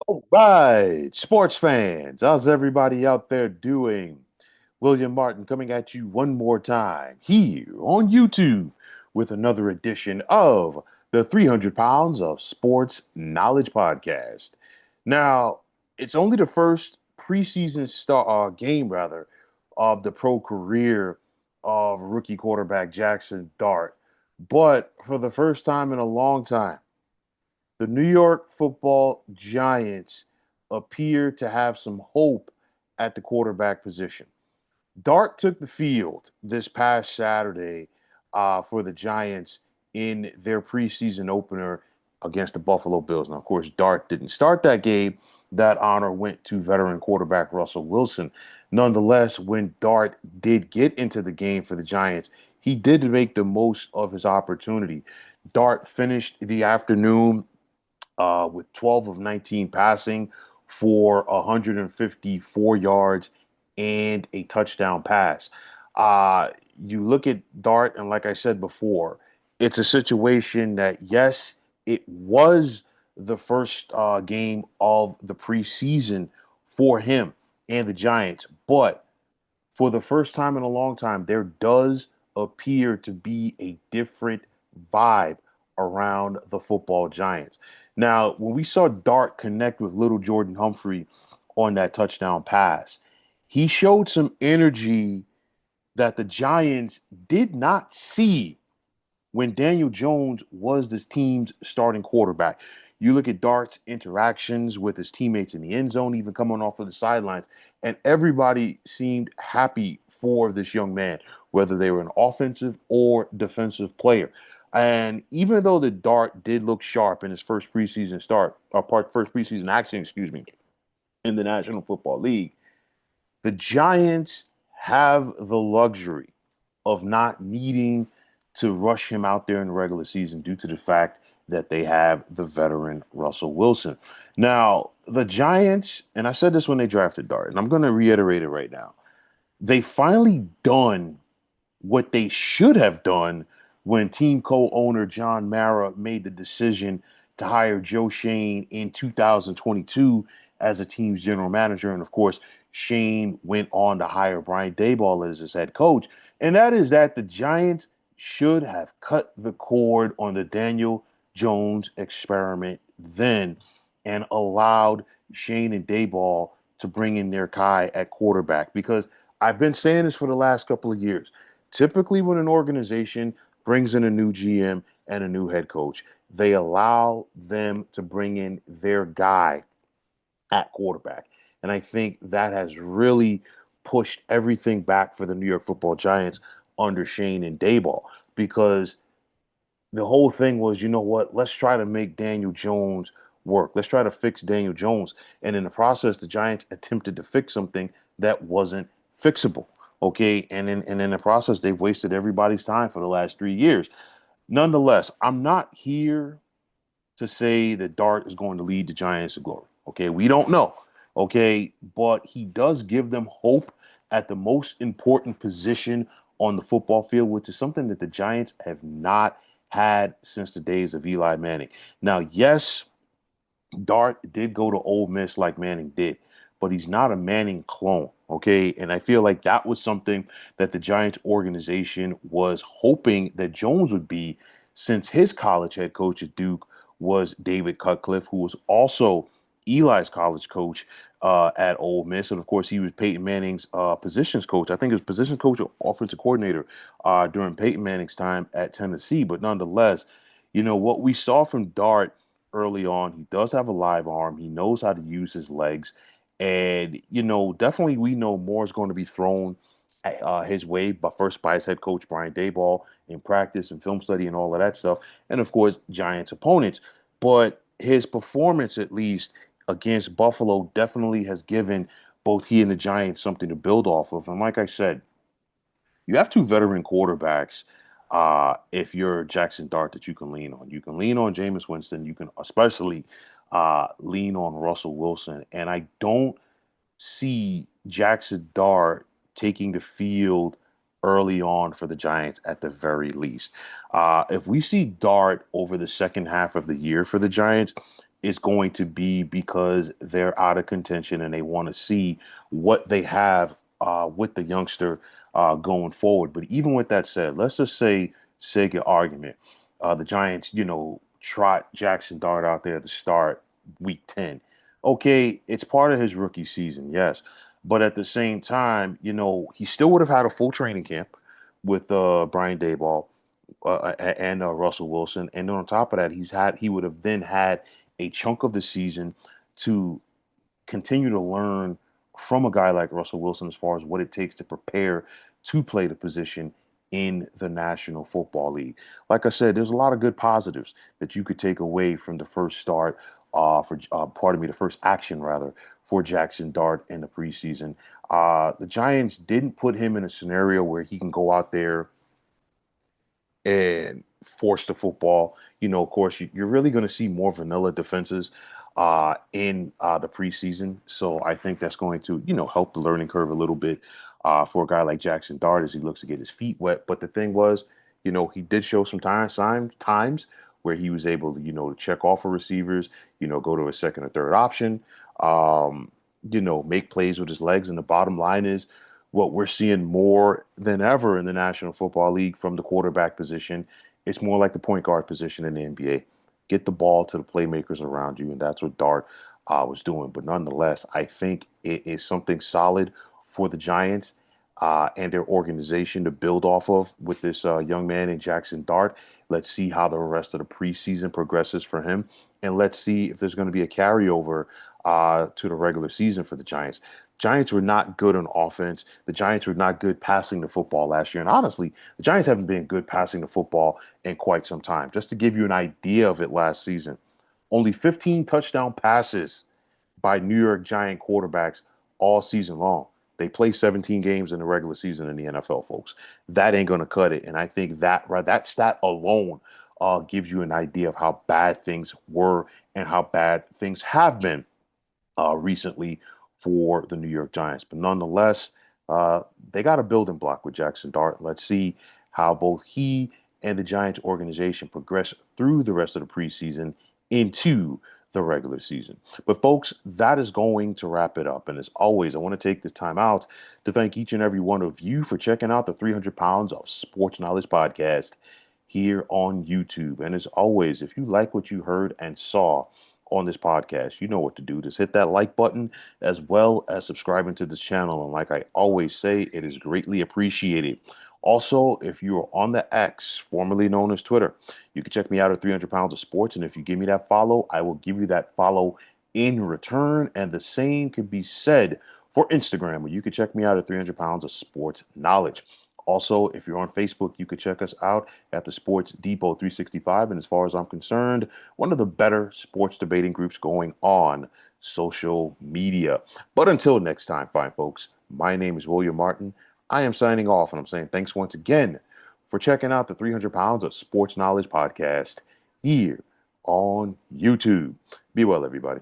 All right, sports fans, how's everybody out there doing? William Martin coming at you one more time here on YouTube with another edition of the 300 Pounds of Sports Knowledge Podcast. Now, it's only the first preseason game, rather, of the pro career of rookie quarterback Jaxson Dart. But for the first time in a long time, the New York football Giants appear to have some hope at the quarterback position. Dart took the field this past Saturday for the Giants in their preseason opener against the Buffalo Bills. Now, of course, Dart didn't start that game. That honor went to veteran quarterback Russell Wilson. Nonetheless, when Dart did get into the game for the Giants, he did make the most of his opportunity. Dart finished the afternoon with 12 of 19 passing for 154 yards and a touchdown pass. You look at Dart, and like I said before, it's a situation that, yes, it was the first game of the preseason for him and the Giants, but for the first time in a long time, there does appear to be a different vibe around the football Giants. Now, when we saw Dart connect with little Jordan Humphrey on that touchdown pass, he showed some energy that the Giants did not see when Daniel Jones was this team's starting quarterback. You look at Dart's interactions with his teammates in the end zone, even coming off of the sidelines, and everybody seemed happy for this young man, whether they were an offensive or defensive player. And even though the Dart did look sharp in his first preseason start, or first preseason action, excuse me, in the National Football League, the Giants have the luxury of not needing to rush him out there in the regular season due to the fact that they have the veteran Russell Wilson. Now, the Giants, and I said this when they drafted Dart, and I'm going to reiterate it right now. They finally done what they should have done when team co-owner John Mara made the decision to hire Joe Shane in 2022 as a team's general manager. And of course, Shane went on to hire Brian Daboll as his head coach. And that is that the Giants should have cut the cord on the Daniel Jones experiment then and allowed Shane and Daboll to bring in their guy at quarterback. Because I've been saying this for the last couple of years. Typically, when an organization brings in a new GM and a new head coach, they allow them to bring in their guy at quarterback. And I think that has really pushed everything back for the New York Football Giants under Shane and Daboll because the whole thing was, you know what, let's try to make Daniel Jones work. Let's try to fix Daniel Jones. And in the process, the Giants attempted to fix something that wasn't fixable. Okay. And in the process, they've wasted everybody's time for the last 3 years. Nonetheless, I'm not here to say that Dart is going to lead the Giants to glory. Okay. We don't know. Okay. But he does give them hope at the most important position on the football field, which is something that the Giants have not had since the days of Eli Manning. Now, yes, Dart did go to Ole Miss like Manning did, but he's not a Manning clone. Okay. And I feel like that was something that the Giants organization was hoping that Jones would be since his college head coach at Duke was David Cutcliffe, who was also Eli's college coach at Ole Miss. And of course, he was Peyton Manning's positions coach. I think he was position coach or offensive coordinator during Peyton Manning's time at Tennessee. But nonetheless, you know, what we saw from Dart early on. He does have a live arm. He knows how to use his legs. And, you know, definitely we know more is going to be thrown his way, but first by his head coach, Brian Daboll, in practice and film study and all of that stuff. And of course, Giants opponents. But his performance, at least against Buffalo, definitely has given both he and the Giants something to build off of. And like I said, you have two veteran quarterbacks. If you're Jaxson Dart, that you can lean on. You can lean on Jameis Winston. You can especially lean on Russell Wilson. And I don't see Jaxson Dart taking the field early on for the Giants at the very least. If we see Dart over the second half of the year for the Giants, is going to be because they're out of contention and they want to see what they have with the youngster going forward. But even with that said, let's just say, sake of argument, the Giants, trot Jaxson Dart out there to start week 10. Okay, it's part of his rookie season, yes. But at the same time, he still would have had a full training camp with Brian Daboll and Russell Wilson. And then on top of that, he would have then had a chunk of the season to continue to learn from a guy like Russell Wilson as far as what it takes to prepare to play the position in the National Football League. Like I said, there's a lot of good positives that you could take away from the first start the first action rather for Jaxson Dart in the preseason. The Giants didn't put him in a scenario where he can go out there and force the football. Of course, you're really going to see more vanilla defenses in the preseason. So I think that's going to, help the learning curve a little bit for a guy like Jaxson Dart as he looks to get his feet wet. But the thing was, he did show some times where he was able to, to check off for receivers, go to a second or third option, make plays with his legs. And the bottom line is, what we're seeing more than ever in the National Football League from the quarterback position. It's more like the point guard position in the NBA. Get the ball to the playmakers around you, and that's what Dart was doing. But nonetheless, I think it is something solid for the Giants and their organization to build off of with this young man in Jaxson Dart. Let's see how the rest of the preseason progresses for him, and let's see if there's going to be a carryover to the regular season for the Giants. Giants were not good on offense. The Giants were not good passing the football last year. And honestly, the Giants haven't been good passing the football in quite some time. Just to give you an idea of it last season, only 15 touchdown passes by New York Giant quarterbacks all season long. They play 17 games in the regular season in the NFL, folks. That ain't going to cut it. And I think that stat alone gives you an idea of how bad things were and how bad things have been recently for the New York Giants. But nonetheless, they got a building block with Jaxson Dart. Let's see how both he and the Giants organization progress through the rest of the preseason into the regular season. But folks, that is going to wrap it up. And as always, I want to take this time out to thank each and every one of you for checking out the 300 Pounds of Sports Knowledge podcast here on YouTube. And as always, if you like what you heard and saw on this podcast, you know what to do. Just hit that like button as well as subscribing to this channel. And like I always say, it is greatly appreciated. Also, if you are on the X, formerly known as Twitter, you can check me out at 300 Pounds of Sports. And if you give me that follow, I will give you that follow in return. And the same can be said for Instagram, where you can check me out at 300 Pounds of Sports Knowledge. Also, if you're on Facebook, you could check us out at the Sports Depot 365. And as far as I'm concerned, one of the better sports debating groups going on social media. But until next time, fine folks, my name is William Martin. I am signing off, and I'm saying thanks once again for checking out the 300 Pounds of Sports Knowledge podcast here on YouTube. Be well, everybody.